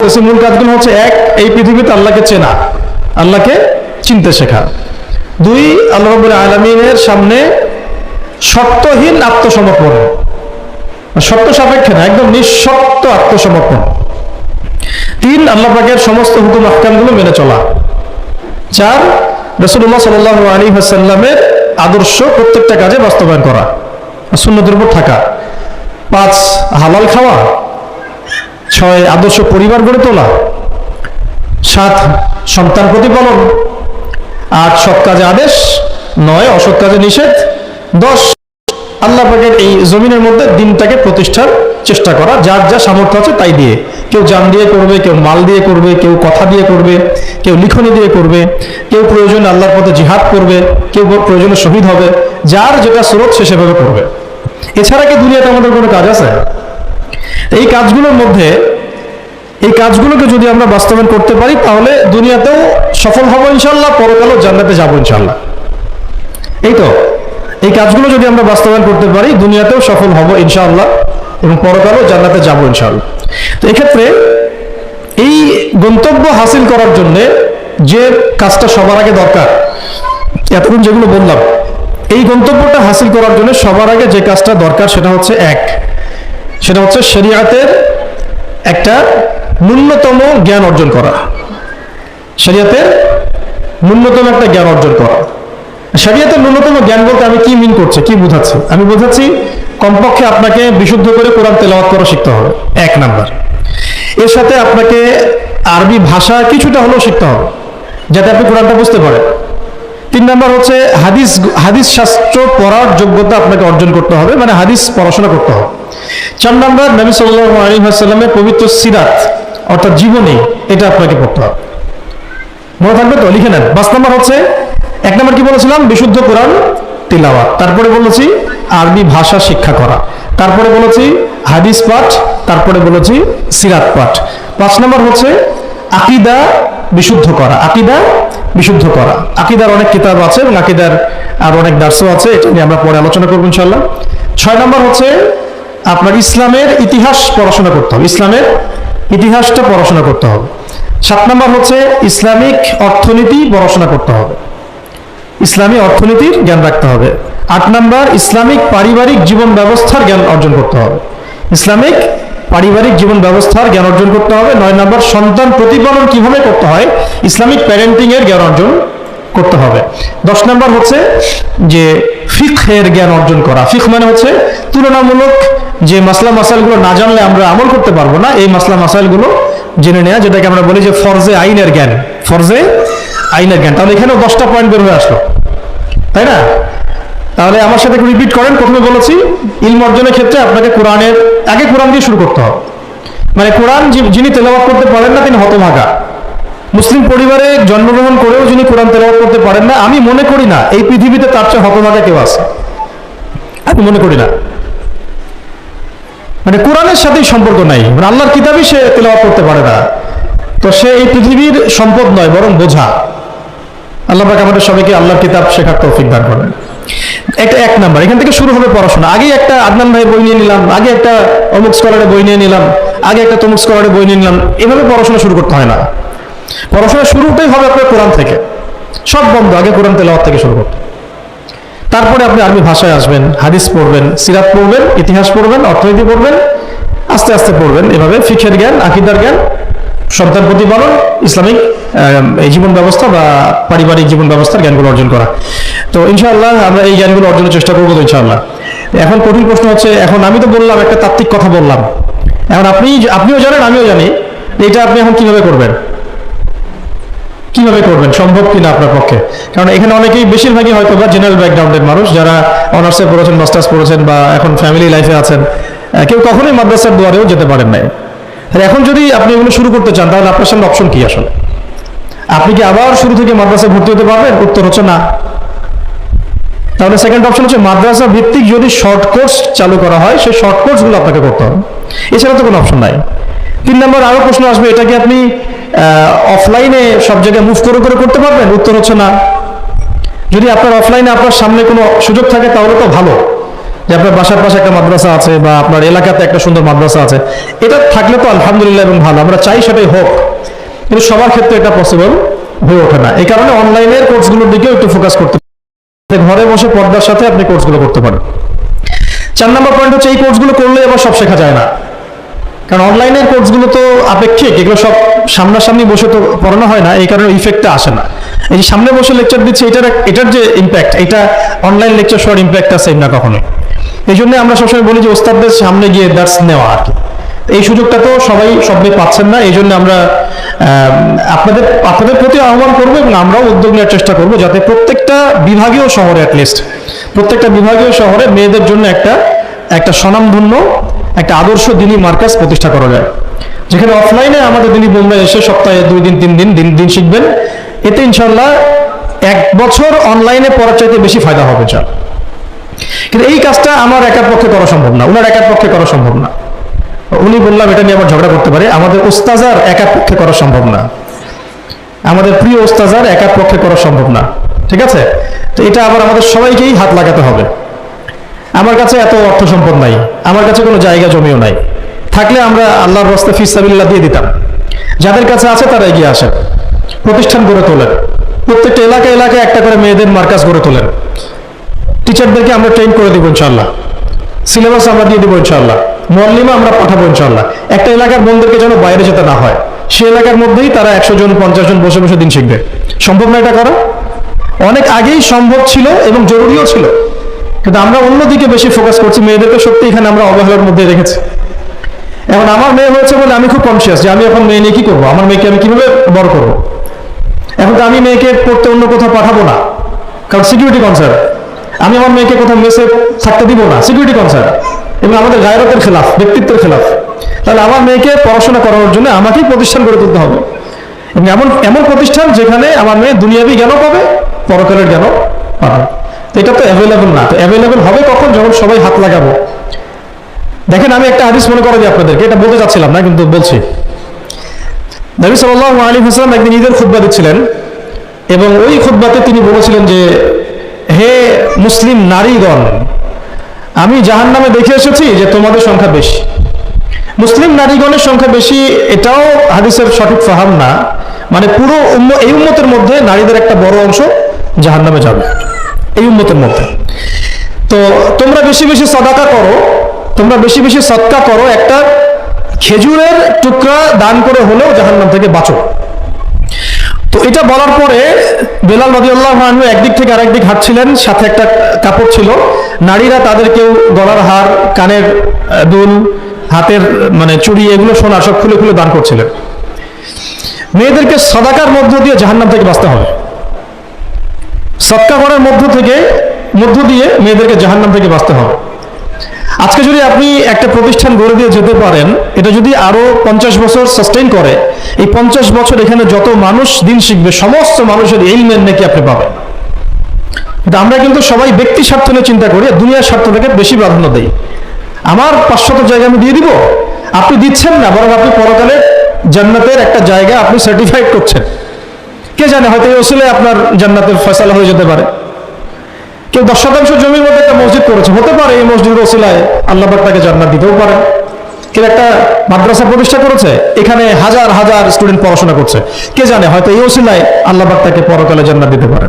বলতেছি মূল কাজগুলো হচ্ছে, এক, এই পৃথিবীতে আল্লাহকে চেনা, আল্লাহকে চিনতে শেখা। দুই, আল্লাহ রাব্বুল আলামিনের সামনে শর্তহীন আত্মসমর্পণ, শর্ত সাপেক্ষে না, একদম নিঃশর্ত আত্মসমর্পণ। তিন, আল্লাহ পাকের সমস্ত হুকুম আহকামগুলো মেনে চলা। চার, রাসূলুল্লাহ সাল্লাল্লাহু আলাইহি ওয়াসাল্লামের আদর্শ প্রত্যেকটা কাজে বাস্তবায়ন করা, সুন্নতের উপর থাকা। পাঁচ, হালাল খাওয়া। ছয়, আদর্শ পরিবার গড়ে তোলা। সাত, সন্তান প্রতিপালন। আট, সৎ কাজে আদেশ। নয়, অসৎ কাজে নিষেধ। 10, আল্লাহ পাকের এই জমিনের মধ্যে দিনটাকে প্রতিষ্ঠার চেষ্টা করা, যার যা সামর্থ্য আছে তাই দিয়ে। কেউ জান দিয়ে করবে, কেউ মাল দিয়ে করবে, কেউ কথা দিয়ে করবে, কেউ লিখনি দিয়ে করবে, কেউ প্রয়োজনে আল্লাহর পথে জিহাদ করবে, কেউ প্রয়োজনে শহীদ হবে। যার যেটা স্রোত সে সেভাবে করবে। এছাড়া কি দুনিয়াতে আমাদের কোনো কাজ আছে? এই কাজগুলোর মধ্যে, এই কাজগুলোকে যদি আমরা বাস্তবায়ন করতে পারি তাহলে দুনিয়াতেও সফল হব ইনশাল্লাহ, পরকালেও জান্নাতে যাবো ইনশাল্লাহ। এই তো, এই কাজগুলো যদি আমরা বাস্তবায়ন করতে পারি দুনিয়াতেও সফল হব ইনশাআল্লাহ এবং পরকালেও জান্নাতে যাবো ইনশাআল্লাহ। তো এক্ষেত্রে এই গন্তব্য হাসিল করার জন্য যে কাজটা সবার আগে দরকার, এতক্ষণ যেগুলো বললাম, এই গন্তব্যটা হাসিল করার জন্য সবার আগে যে কাজটা দরকার সেটা হচ্ছে এক, সেটা হচ্ছে শরিয়াতের একটা ন্যূনতম জ্ঞান অর্জন করা। শরিয়াতের ন্যূনতম একটা জ্ঞান অর্জন করা। শরিয়াতের ন্যূনতম জ্ঞান বলতে আমি কি মিন করছি, কি বুঝাচ্ছি? আমি বোঝাচ্ছি কমপক্ষে আপনাকে বিশুদ্ধ করে কোরআন তেলাওয়াত করা শিখতে হবে, 1 নাম্বার। এর সাথে আপনাকে আরবি ভাষা কিছুটা হলেও শিখতে হবে যাতে আপনি কোরআনটা বুঝতে পারেন। 3 নাম্বার হচ্ছে হাদিস শাস্ত্র পড়ার যোগ্যতা আপনাকে অর্জন করতে হবে, মানে হাদিস পড়াশোনা করতে হবে। 4 নাম্বার নবী সাল্লাল্লাহু আলাইহি ওয়াসাল্লামের পবিত্র সিরাত অর্থাৎ জীবনী, এটা আপনাকে পড়তে হবে। মনে থাকবে তো? লিখে নেন। 5 নাম্বার হচ্ছে, 1 নাম্বার কি বলেছিলাম? বিশুদ্ধ কোরআন তিলাওয়াত। তারপরে বলেছি আরবি ভাষা শিক্ষা করা। তারপরে বলেছি হাদিস পাঠ। তারপরে বলেছি সিরাত পাঠ। 5 নাম্বার হচ্ছে আকীদা বিশুদ্ধ করা। আকীদা বিশুদ্ধ করা। আকীদার অনেক কিতাব আছে এবং আকীদার আর অনেক দার্সও আছে, এটা নিয়ে আমরা পরে আলোচনা করবো ইনশাআল্লাহ। 6 নাম্বার হচ্ছে আপনার ইসলামের ইতিহাস পড়াশোনা করতে হবে, ইসলামের ইতিহাসটা পড়াশোনা করতে হবে। 7 নাম্বার হচ্ছে ইসলামিক অর্থনীতি পড়াশোনা করতে হবে, ইসলামী অর্থনীতির জ্ঞান রাখতে হবে। 8 নাম্বার ইসলামিক পারিবারিক জীবন ব্যবস্থার জ্ঞান অর্জন করতে হবে, ইসলামিক পারিবারিক জীবন ব্যবস্থার জ্ঞান অর্জন করতে হবে। 9 নাম্বার সন্তান প্রতিপালন কিভাবে করতে হয়, ইসলামিক প্যারেন্টিং এর জ্ঞান অর্জন করতে হবে। 10 নাম্বার হচ্ছে যে ফিকহের জ্ঞান অর্জন করা। ফিকহ মানে হচ্ছে তুলনামূলক যে মাসলা মাসাইলগুলো না জানলে আমরা আমল করতে পারবো না, এই মাসলা মাসাইলগুলো জেনে নেওয়া, যেটাকে আমরা বলি যে ফরজে আইনের জ্ঞান, ফরজে আইনের জ্ঞান। তাহলে এখানেও 10টা পয়েন্ট বের হয়ে আসলো, তাই না? তাহলে আমার সাথে রিপিট করেন। প্রথমে বলেছি ইলম অর্জনের ক্ষেত্রে আপনাকে কোরআনের আগে কোরআন দিয়ে শুরু করতে হবে, মানে কোরআন যিনি তেলাওয়াত করতে পারেন না তিনি হতভাগা। মুসলিম পরিবারে জন্মগ্রহণ করেও যিনি কোরআন তেলাওয়াত করতে পারেন না, আমি মনে করি না এই পৃথিবীতে তার চেয়ে হতভাগা কেউ আছে, আমি মনে করি না। মানে কোরআনের সাথেই সম্পর্ক নাই, মানে আল্লাহর কিতাবই সে তেলাওয়াত করতে পারে না, তো সে এই পৃথিবীর সম্পদ নয় বরং বোঝা। আল্লাহ পাক আমাদের সবাইকে আল্লাহর কিতাব শেখার তৌফিক দান করেন। এটা 1 নাম্বার। এখান থেকে শুরু হবে পড়াশোনা। আগে একটা আদনান ভাইয়ের বই নিয়ে নিলাম, আগে একটা অমুক স্কলারের বই নিয়ে নিলাম, আগে একটা তমুক স্কলারের বই নিয়ে নিলাম, এভাবে পড়াশোনা শুরু করতে হয় না। পড়াশোনা শুরুটাই হবে আপনার কোরআন থেকে, সব বন্ধ, আগে কোরআন তেলাওয়াত থেকে শুরু করতে। তারপরে আপনি আরবি ভাষায় আসবেন, হাদিস পড়বেন, সিরাত পড়বেন, ইতিহাস পড়বেন, অর্থনীতি পড়বেন, আস্তে আস্তে পড়বেন। এভাবে ফিকহের জ্ঞান, আকীদার জ্ঞান, সন্তান প্রতিপালন, ইসলামিক এই জীবন ব্যবস্থা বা পারিবারিক জীবন ব্যবস্থার জ্ঞানগুলো অর্জন করা। তো ইনশাআল্লাহ আমরা এই জ্ঞানগুলো অর্জনের চেষ্টা করবো তো ইনশাআল্লাহ। এখন কঠিন প্রশ্ন হচ্ছে, এখন আমি তো বললাম একটা তাত্ত্বিক কথা বললাম, এখন আপনিও জানেন আমিও জানি, এটা আপনি এখন কিভাবে করবেন, কিভাবে করবেন, সম্ভব কিনা আপনার পক্ষে? কারণ এখানে অনেকেই, বেশিরভাগই হয়তো বা জেনারেল ব্যাকগ্রাউন্ডের মানুষ, যারা অনার্সে পড়েছেন, মাস্টার্স পড়েছেন বা এখন ফ্যামিলি লাইফে আছেন, কেউ কখনোই মাদ্রাসার দুয়ারেও যেতে পারেন নাই। এখন যদি আপনি এগুলো শুরু করতে চান তাহলে আপনার সামনে অপশন কি? আসলে আপনি কি আবার শুরু থেকে মাদ্রাসায় ভর্তি হতে পারবেন? উত্তর হচ্ছে না। তাহলে সেকেন্ড অপশন হচ্ছে মাদ্রাসা ভিত্তিক যদি শর্ট কোর্স চালু করা হয়, সেই শর্ট কোর্সগুলো আপনাকে করতে হবে, এছাড়া তো কোনো অপশন নাই। 3 নম্বর আরো প্রশ্ন আসবে, এটা কি আপনি অফলাইনে সব জায়গায় মুভ করে করে করতে পারবেন? উত্তর হচ্ছে না। যদি আপনার অফলাইনে আপনার সামনে কোনো সুযোগ থাকে তাহলে তো ভালো, যে আপনার বাসার পাশে একটা মাদ্রাসা আছে বা আপনার এলাকাতে একটা সুন্দর মাদ্রাসা আছে, এটা থাকলে তো আলহামদুলিল্লাহ এবং ভালো, আমরা চাই সেটাই হোক, কিন্তু সবার ক্ষেত্রে এটা পসিবল হয়ে ওঠে না। এই কারণে অনলাইনের কোর্সগুলোর দিকেও একটু ফোকাস করতে পারেন, ঘরে বসে পর্দার সাথে আপনি কোর্সগুলো করতে পারেন। 4 নম্বর পয়েন্ট হচ্ছে এই কোর্সগুলো করলে আবার সব শেখা যায় না, কারণ অনলাইনের কোর্সগুলো তো আপেক্ষিক, এগুলো সব সামনাসামনি বসে তো পড়ানো হয় না, এই কারণে ইফেক্টটা আসে না। এই যে সামনে বসে লেকচার দিচ্ছে, এটার যে ইম্প্যাক্ট, এটা অনলাইন লেকচার শোয়ার ইম্প্যাক্টটা সেম না কখনোই। এই জন্য আমরা সবসময় বলি যে ওস্তাদদের সামনে গিয়ে দার্স নেওয়া আর কি, এই সুযোগটা তো সবাই পাচ্ছেন না। এই জন্য আমরা আপনাদের প্রতি আহ্বান করবো এবং আমরাও উদ্যোগ নেওয়ার চেষ্টা করবো যাতে প্রত্যেকটা বিভাগীয় শহরে প্রত্যেকটা বিভাগীয় শহরে মেয়েদের জন্য একটা স্বনামধন্য একটা আদর্শ দিনী মার্কাজ প্রতিষ্ঠা করা যায়, যেখানে অফলাইনে আমাদের দিনী বোনরা এসে সপ্তাহে 2 দিন 3 দিন দিন শিখবেন। এতে ইনশাল্লাহ 1 বছর অনলাইনে পড়ার চাইতে বেশি ফায়দা হবে। কিন্তু এই কাজটা আমার একার পক্ষে করা সম্ভব না, ওনার একার পক্ষে করা সম্ভব না। উনি বললাম এটা নিয়ে আবার ঝগড়া করতে পারে, আমাদের ওস্তাজার একার পক্ষে করা সম্ভব না, আমাদের প্রিয় ওস্তাজার একার পক্ষে করা সম্ভব না, ঠিক আছে? তো এটা আবার আমাদের সবাইকেই হাত লাগাতে হবে। আমার কাছে এত অর্থ সম্পদ নাই, আমার কাছে কোনো জায়গা জমিও নাই, থাকলে আমরা আল্লাহর রাস্তায় ফি সাবিলিল্লাহ দিয়ে দিতাম। যাদের কাছে আছে তারা এগিয়ে আসেন, প্রতিষ্ঠান গড়ে তোলেন, প্রত্যেকটা এলাকায় একটা করে মেয়েদের মার্কাজ গড়ে তোলেন, টিচারদেরকে আমরা ট্রেন করে দেবো ইনশাআল্লাহ, সিলেবাস আমরা দিয়ে দেবো ইনশাআল্লাহ, মুআল্লিমা আমরা পাঠাবো ইনশাআল্লাহ। একটা এলাকার বোনদেরকে যেন বাইরে যেতে না হয়, সে এলাকার মধ্যেই তারা 100 জন 50 জন বসে বসে দিন শিখবে। সম্ভব না এটা করা? অনেক আগেই সম্ভব ছিল এবং জরুরিও ছিল, কিন্তু আমরা অন্যদিকে বেশি ফোকাস করছি। মেয়েদেরকে সত্যি এখানে আমরা অবহেলার মধ্যে রেখেছি। এখন আমার মেয়ে হয়েছে বলে আমি খুব কনসিয়াস যে আমি এখন মেয়ে নিয়ে কি করবো, আমার মেয়েকে আমি কিভাবে বড় করবো। এখন তো আমি মেয়েকে পড়তে অন্য কোথাও পাঠাবো না, কারণ সিকিউরিটি কনসার্ন। আমি আমার মেয়েকে কোথাও মেসে থাকতে দিব না, সিকিউরিটি কনসার্ন, এবং আমাদের গায়রতের খেলাফ, ব্যক্তিত্বের খেলাফ। তাহলে আমার মেয়েকে পড়াশোনা করানোর জন্য আমাকেই প্রতিষ্ঠান গড়ে তুলতে হবে, এবং এমন প্রতিষ্ঠান যেখানে আমার মেয়ে দুনিয়াবি জ্ঞানও পাবে, পরকালের জ্ঞানও পাবে। এটা তো অ্যাভেলেবল না, তো অ্যাভেলেবল হবে কখন? যখন সবাই হাত লাগাবো। দেখেন, আমি একটা হাদিস মনে করে দিই আপনাদেরকে, এটা বলতে চাচ্ছিলাম না কিন্তু বলছি। নবী সাল্লাল্লাহু আলাইহি ওয়াসাল্লাম একদিন ঈদের খুতবা দিচ্ছিলেন, এবং ওই খুতবাতে তিনি বলেছিলেন যে, হে মুসলিম নারীগণ, আমি জাহান্নামে দেখে এসেছি যে তোমাদের সংখ্যা বেশি। মুসলিম নারীগণের সংখ্যা বেশি, এটাও হাদিসের সঠিক ফাহাম না, মানে পুরো এই উম্মতের মধ্যে নারীদের একটা বড় অংশ জাহান্নামে যাবে এই উম্মতের মধ্যে। তো তোমরা বেশি বেশি সাদাকা করো, তোমরা বেশি বেশি সদকা করো, একটা খেজুরের টুকরা দান করে হলেও জাহান্নাম থেকে বাঁচো। তো এটা বলার পরে বেলাল রাদিয়াল্লাহু আনহু একদিক থেকে আরেক দিক হাঁটছিলেন, সাথে একটা কাপড় ছিল। নারীরা তাদের কেউ গলার হার, কানের দুল, হাতের মানে চুড়ি, এগুলো সোনা সব খুলে খুলে দান করছিলেন। মেয়েদেরকে সাদাকার মধ্য দিয়ে জাহান্নাম থেকে বাঁচতে হবে, সদকা করার মধ্য দিয়ে মেয়েদেরকে জাহান্নাম থেকে বাঁচতে হবে। আজকে যদি আপনি একটা প্রতিষ্ঠান গড়ে দিয়ে যেতে পারেন, এটা যদি আরো 50 বছর সাস্টেইন করে, এই 50 বছর এখানে যত মানুষ দিন শিখবে, সমস্ত মানুষের ইলমের নাকি আপনি পাবেন। কিন্তু আমরা কিন্তু সবাই ব্যক্তি স্বার্থ নিয়ে চিন্তা করি, দুনিয়ার স্বার্থটাকে বেশি প্রাধান্য দেই। আমার 500 জায়গা আমি দিয়ে দিব, আপনি দিচ্ছেন না, বরং আপনি পরকালে জান্নাতের একটা জায়গা আপনি সার্টিফাইড করছেন। কে জানে, হয়তো এই ওসিলায় আপনার জান্নাতের ফয়সালা হয়ে যেতে পারে। কেউ 10 শতাংশ জমির মধ্যে একটা মসজিদ করেছে, হতে পারে এই মসজিদের ওসিলায় আল্লাহ পাক তাকে জান্নাত দিতেও পারে। কেউ একটা মাদ্রাসা প্রতিষ্ঠা করেছে, এখানে হাজার হাজার স্টুডেন্ট পড়াশোনা করছে, কে জানে, হয়তো এই ওসিলায় আল্লাহ পাক তাকে পরকালে জান্নাত দিতে পারে।